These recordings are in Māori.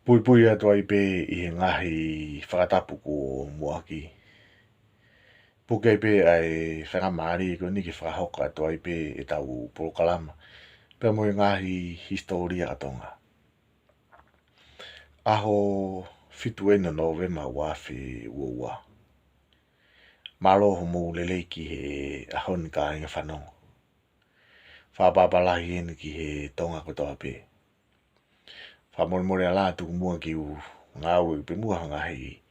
Pui pui atua i pe i he ngahi whakatapu ko muaki. Puke i pe ai whakamaari ko ni ki whakahoka atua i pe e tau porokalama. Pea mo i ngahi historia atonga. Aho fitu ena novema wafi ua. Malo homo leleiki he ahon ka inga whanongo. Whapapalahi ena ki he tonga ko toa pe. Whamoremore ala tuku mua ki u ngau i pe mua ngahi.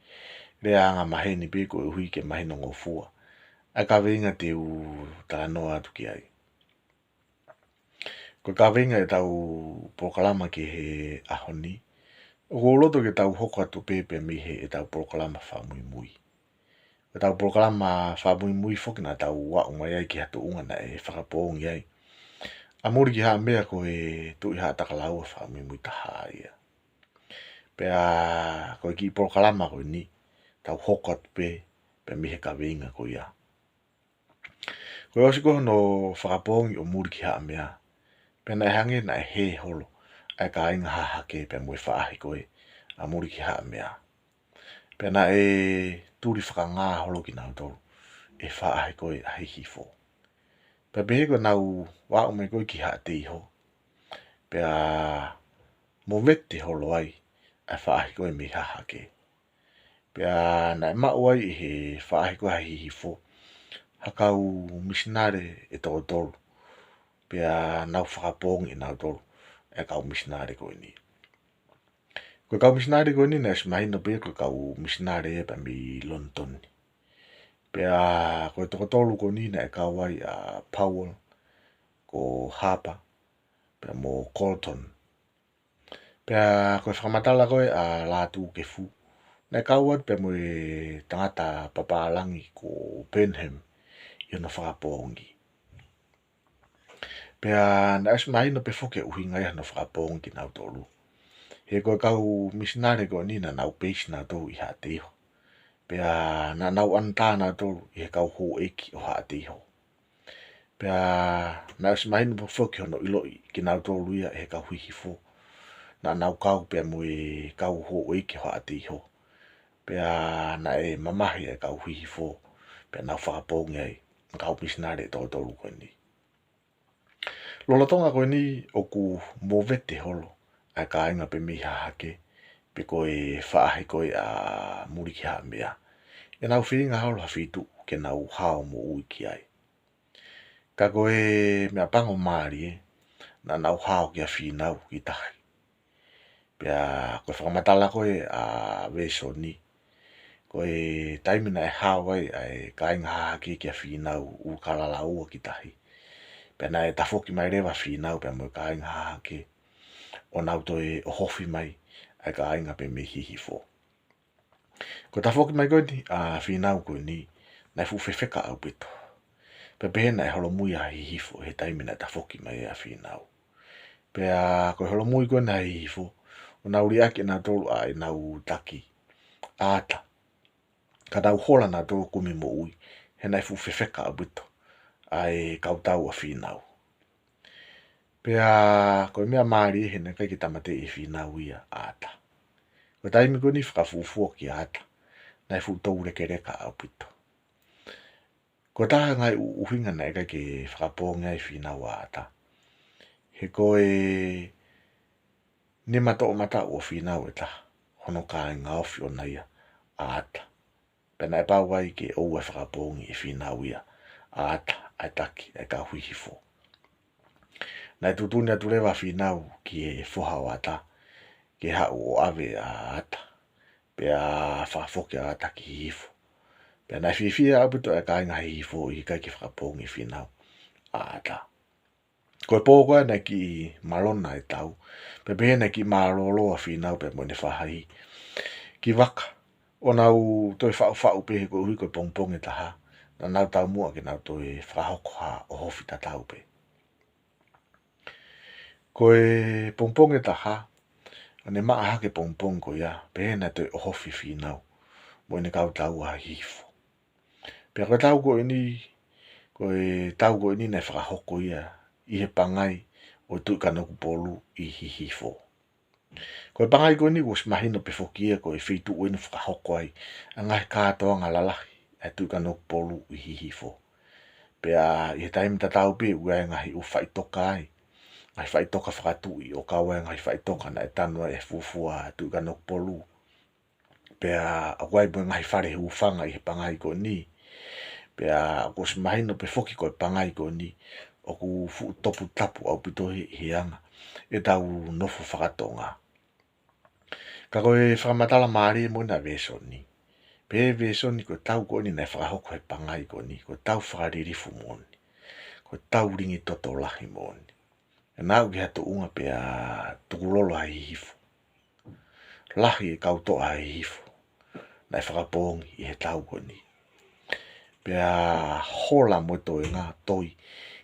Rea anga maheni pe ko hui ke mahino ngofua. A ka venga te u tānoa atu ki ai. Ko ka venga e tau prokalama ki he ahoni. O loto ke tau hoko atu pepe mi he e tau prokalama whamui mui. Ko tau prokalama whamui mui foki na tau wa unga iai ki hatu unga na e whakapoongi ai. A mori ki haa mea ko e tui haa takalaua whamui mui taha ia. Pea ko ki prokalama ko ni tau hoko atu pe mi he ka venga ko ia. Ko osiko no whakapoongi o muri ki haa mea. Pena e hange na e he holo. Ai ka inga haha ke pe mui whaahi koe a muri ki haa mea. Pena e turi whakangā holo ki nau tolu. E whaahi koe a hihi fo. Pe pehe ko nau wa ume koe ki haa te iho. Pea mo vete holo ai. Ai whaahi koe mi haha ke. Pea na e mau ai i he whaahi koe a hihi fo. Hakau misinare e tolo tolu. Pea nau whakapongi nau tolu. E kau misinare koe ni. Koe kau misinare koe ni na esmahino pe koe kau misinare e pa mi London. Pea koe toko tolu koe ni na e kau ai a Powell. Ko Harper. Pea mo Colton. Pea koe whakamatala koe a lātu ke fu. Na e kau at pe mo e tangata papalangi ko Benham. Io na whakapongi. Pea na esmahino pe foke uhinga ia na whakapongi nau tolu. He koe kau misinare koe ni na nau peisi nau tolu i haa te iho. Pea na nau anta nau tolu i he kau ho eki o haa te iho. Pea na esmahino pe foke hono iloi ki nau tolu ia he kau hihi fo. Na nau kau pea mo e kau ho eki o haa te iho. Pea na e mamahi e kau hihi fo. Pea nau whakapongi ai. Kau misinare tolu tolu koe ni. Lola tonga koe ni o ku mo vete holo. Ai ka inga pe mi hahake. Pe koe whaahi koe a muri ki haa mea. E nau whiringa holo hawhitu ke nau hao mo ui ki ai. Ka koe mea pango maari e. Na nau hao ki a whinau ki tahi. Pea koe whakamatala koe a veso ni. Koe taimina e hao ai ka inga hahake ki a whinau u kalala ua ki tahi. Pea na e tafoki mai rewa whinau pea mo ka inga hahake. O nau toi o hofi mai ai ka inga pe me hihi fo. Ko tafoki mai koe ni a whinau koe ni na fu whewheka au pito. Pea pehena e holo mui a hihi fo he taimina tafoki mai a whinau. Pea koe holo mui koe na hihi fo. O nau riaki na tolu a nau taki. Ata. Ka nau hola na tolu kumi mo ui. He na fu whewheka au pito. Ai kautau a whinau. Pea koe mea maari he na kai ki tamate e whinau ia ata. Ko taimi koe ni whakafufua ki ata. Na e fu reke reka au pito. Ko taha ngai uhinga na e kai ke whakaponga e whinau ata. He koe ni mata o mata o whinau e taha. Hono ka inga ofi o naia ata. Pena e pau ai ke ou e whakapongi e whinau ia ata. Ai taki e ka huihi fo. Na e tutuni atu rewa whinau ki e whoha o ata. Ke hau o ave a ata. Pea whakafoki a ata ki hifo. Pea na whiwhia au pito e ka inga hifo i kai ki whakapongi whinau a ata. Koe pōkoa na ki malona e tau. Pe pehe na ki malolo a whinau pe mo ne whahai. Ki waka. O nau toi whau pehe ko hui koe pongpong e taha. Na nau tau mua ke nau toi whahoko ha o hofi ta tau pe. Koe pongpong e taha. Ne maa hake pongpong ko ia. Pehe na toi o hofi whinau. Mo ne kau tau a hifo. Pea koe tau ko ini. Koe tau ko ini ne whakahoko ia. I he pangai o tui kanoku polu i hifo. Koe pangai koe ni was mahino pe fokia koe fitu uen whakahoko ai. Angai kātoa ngā lalahi. E tu ka nok polu I hihifo. Pea I he taimi tatau pe ua ngahi u whaitoka ai. Ngai whaitoka whakatui o kaua ngai whaitoka na e tanua e fufua tu ka nok polu. Pea a wai boi ngahi whare hu whanga I he pangai koe ni. Pea was mahino pe foki koe pangai koe ni. O ku fu topu tapu au pitohi hianga. E tau nofu whakatonga. Ka koe whakamatala maari mo na vesoni. Pe vesoni ko tau ko ni na whakahoko he pangai ko ni. Ko tau whakaririfu mo ni. Ko tau ringi toto lahi mo ni. E nau ki hato unga pe a tukulolo hai hifu. Lahi e kauto hai hifu. Na whakapongi I he tau ko ni. Pe a hola mo to e ngā toi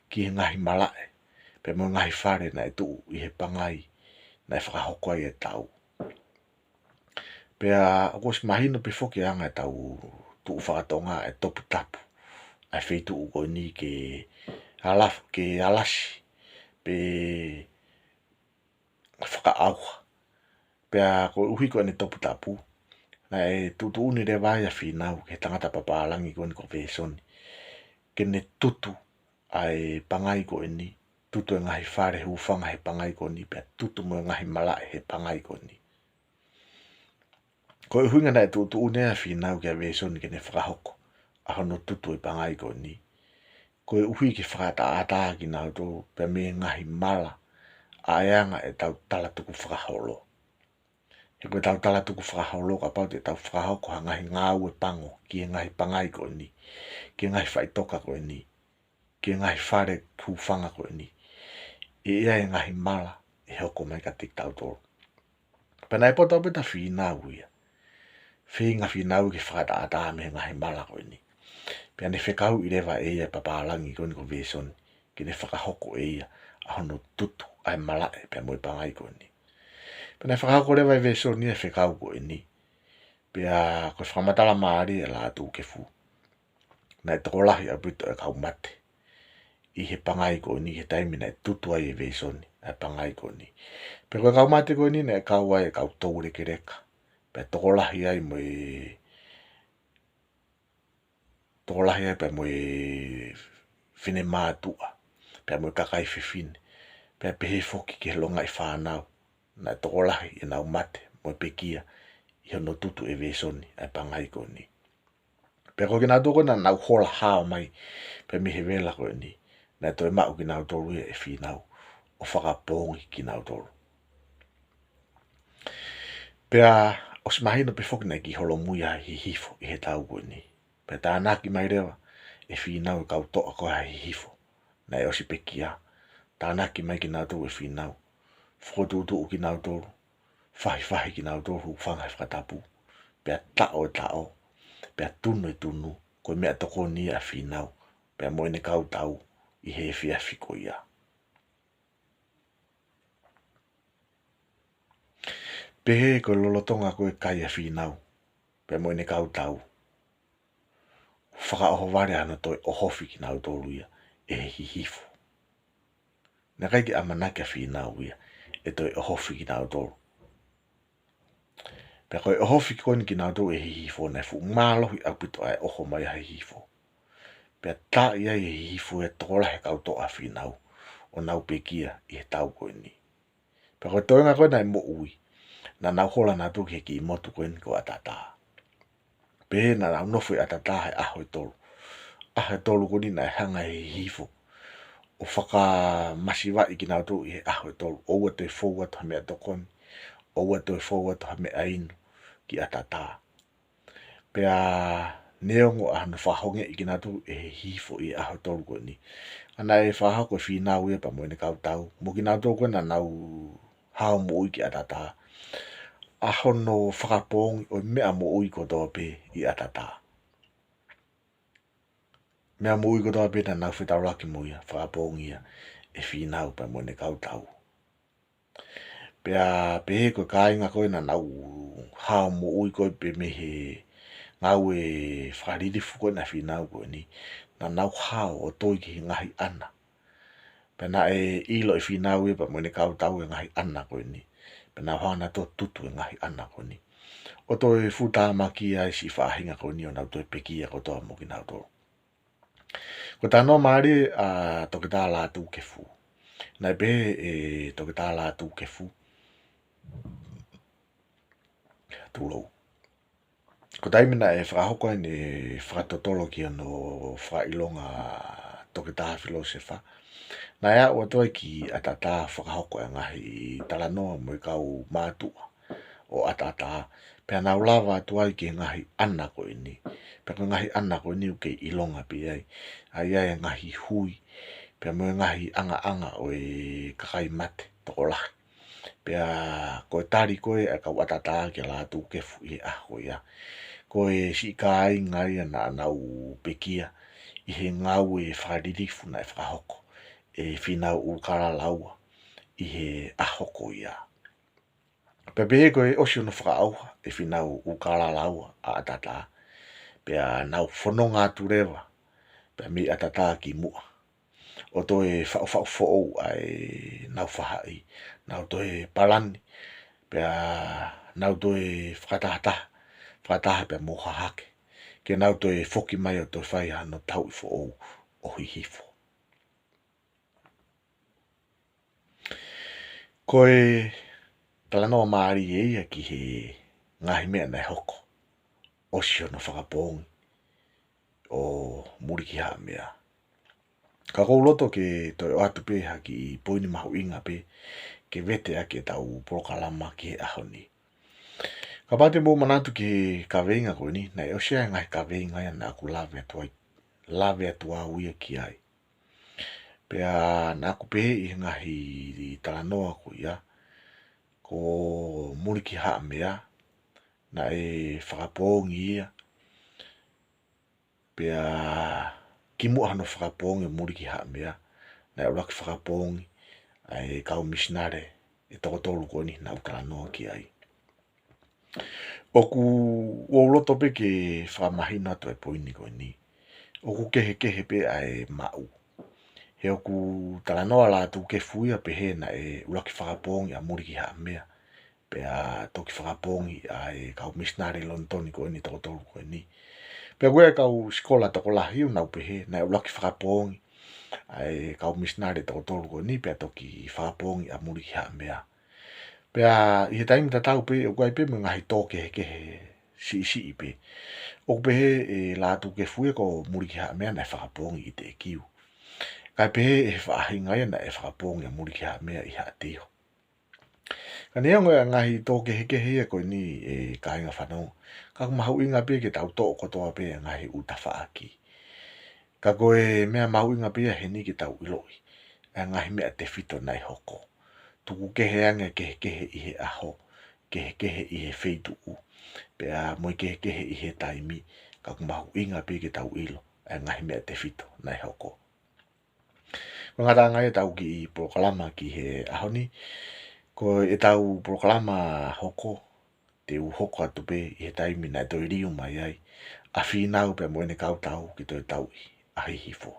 ki he ngahi malae. Pe mo ngahi whare na e tu I he pangai. Na whakahoko ai e tau. Pea was mahino pe foki anga e tau tu whakatonga e topu tapu. Ai wheitu uko ni ke alasi. Pe whakaauha. Pea ko uhi ko ne topu tapu. Na e tutu uni re vai a whinau ke tangata papalangi ko ni ko vesoni. Ke ne tutu ai pangai ko ni. Tutu e ngahi whare hufanga he pangai ko ni. Pea tutu mo ngahi malae he pangai ko ni. Ko e huinga nei tu unea whinau kia vesoni ke ne whakahoko. Aho no tutu e pangai ko ni. Ko e uhi ki whakata ata ki nau tō pe me ngahi mala. Aeanga e tau tala tuku whakaholo. E koe tau tala tuku whakaholo ka pau te tau whakahoko ha ngahi ngāu e pango ki e ngahi pangai ko ni. Ki e ngahi whaitoka ko ni. Ki e ngahi whare kūwhanga ko ni. E ea e ngahi mala e hoko mai ka tik tau tō. Pena e pota peta whinau ia. Whinga whinau ki whakata ata me ngahi mala ko ni. Pea ne whekau I rewa e ia papalangi ko ni ko vesoni. Ki ne whakahoko e ia. Aho no tutu ai malae pea moi pangai ko ni. Pea ne whakahoko rewa e vesoni e whekau ko ni. Pea ko whakamatala maari e la atu ke fu. Na e tokolahi a brito e kau mate. I he pangai ko ni he taimi na e tutu ai e vesoni. E pangai ko ni. Pea ko kau mate ko ni na e kau ai e kau tau reke reka. Pea tokolahi ai mo e tokolahi ai pea mo e whine mātua. Pea mo e kakai whiwhine. Pea pehe foki ki he longa I whanau. Na e tokolahi e nau mate mo e pekia. I hono tutu e vesoni e pangai ko ni. Pea ko kina toko na nau hola hao mai. Pea mihe vela ko ni. Na e toi mau ki nau toru e whinau. O whakapongi ki nau toru. Pea os mahino pe foki na ki holo muia hi hifo I he tau ko ni. Pea tā naki mai rewa e whinau e kau toa ko hai hifo. Na e osi pekia. Tā naki mai ki nau toru e whinau. Whotutu ki nau toru. Whahi ki nau toru whangai whakatapu. Pea tao e tao. Pea tunu e tunu. Koe mea toko ni a whinau. Pea moene kau tau I he whia whiko ia. Pehe ko lolotonga koe kai a whinau. Pea moene kau tau. Whaka oho ware ana toi ohofi ki nau toru ia. E he hifo. Na kai ki amanaki a whinau ia. E toi ohofi ki nau toru. Pea koe ohofi ki koni ki nau toru e he hifo. Na fu mālohi apito ai oho mai a he hifo. Pea tā ia e he hifo e tola he kau toa whinau. O nau pekia I he tau koe ni. Pea koe toenga koe nai mo ui. Na nau hola nā tuki he ki motu koe ni ko atata. Pehe na nau nofu atata he aho e tolu. Aho e tolu koni na hanga he hifo. O whaka masiwa I ki nau tu I he aho e tolu. Oua toi fōua toha mea tokoni. Oua toi fōua toha mea ainu ki atata. Pea neongo ahana whahonge I ki nau tu e he hifo I aho e tolu koni. Ana e whahako e whinau ia pa moene kau tau. Mo ki nau tō koe na nau hao mo ui ki atata. Aho no whakapongi o mea mo ui ko tō pe I atata. Mea mo ui ko tō pe na nau whetau laki mo ia. Whakapongi ia e whinau pa moene kau tau. Pea pehe koe kāinga koe na nau hao mo ui koe pe mehe ngau e whakaririfu koe na whinau koe ni. Na nau hao o toi ki ngahi ana. Pena e ilo e finau e pa mwene kau tau e ngahi ana koe ni. Pena hana to tutu e ngahi ana koe ni. O to e futa maki ai si whahinga koe ni o nau to e pekia ko toa mo ki nau to. Ko tā no maari a toki tā lātu ke fu. Nai be e toki tā lātu ke fu. Tūlou. Ko taimina e whakahoko e ne whakatotolo ki ano whailonga toki tā whilo se wha. Nai a ua toi ki atata whakahoko e ngahi talanoa mo I kau mātua o atata. Pea nau lava tuai ki ngahi ana ko ini. Pea ngahi ana ko ini uke ilonga pi ai. Ai ai ngahi hui. Pea mo ngahi anga o e kakai mate toko lahi. Pea koe tari koe e kau atata ki la tu ke fu I aho ia. Koe si kai ngai ana nau pekia. I he ngau e whakaririfu na e whakahoko. E whinau ukara laua. I he ahoko ia. Pea pehe koe osio no whakaauha. E whinau ukara laua a atata. Pea nau whanonga atu rewa. Pea mi atata ki mua. O to e whau ai nau whahai. Nau to e parani. Pea nau to e whakatahataha. Whakataha pea moha hake. Ke nau to e whoki mai o to whai hano tau I whau o hihifo. Koe talanoa maari e ia ki he ngahi mea nei hoko. Osio no whakapongi. O muriki haa mea. Ka kou loto ke toi o atu pe ki poini mahu inga pe ke vete a ke tau porokalama ki he aho ni. Ka pate mō manatu ki ka veinga koe ni, nei o sea ngai ka veinga ia na aku lawe atua uia ki ai. Pea na aku pe I ngahi talanoa ko ia, ko muriki haa mea, na e whakapongi ia, pea ki mua hano whakapongi muriki haa mea, na e uraki whakapongi, ai kau misinare, e tokotolu koe ni na talanoa ki ai. Oku uoloto pe ke whakamahina to e poini koe ni. Oku kehe pe ai mau. He oku talanoa la tu ke fuia pe he na e uraki whakapongi a muriki haa mea. Pea toki whakapongi ai kau misinare lontoni koe ni tokotolu koe ni. Pea koe kau skola toko lahi o nau pe he na e uraki whakapongi ai kau misinare tokotolu koe ni pea toki whakapongi a muriki haa mea. Pea I he taimi tatau pe o koe pe mo ngahi tō kehe si pe. O pe he e la tu ke fuia ko muriki haa mea na e whakapongi I te kiu. Kai pe he e whaahinga ia na e whakapongi a muriki haa mea I haa teho. Ka nea ngoe ngahi tō kehe ia koe ni e kāinga whanau. Ka mahu inga pe ke tau tō kotoa pe ngahi utawhaaki. Ka koe mea mahu inga pe he ni ke tau iloi. E ngahi mea te whito nai hoko. Tuku kehe ange kehe I he aho. Kehe I he wheitu u. Pea moi kehe I he taimi. Ka mahu inga pe ke tau ilo. E ngahi mea te whito nai hoko. Ko ngata ngai tau ki proklama ki he aho ni. Ko e tau proklama hoko. Te u hoko atu pe I he taimi nai toi riu mai ai. A whinau pe moene kau tau ki toi tau I a hihifo.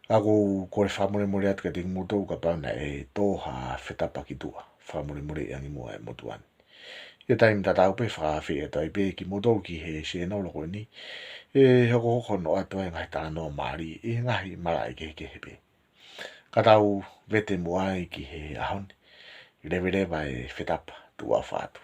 Ako kore whamore atu ka te mutou ka pauna e tōha whetapa ki tua. Whamore angi mua e motuani. Ia taimi tatau pe whawhi e toi pe ki mutou ki he se no loko ni. E hoko no atu e ngahi tānoa maari. E ngahi mara e kehe pe. Ka tau vete mua ki he ahoni. Rewa e whetapa tua whātu.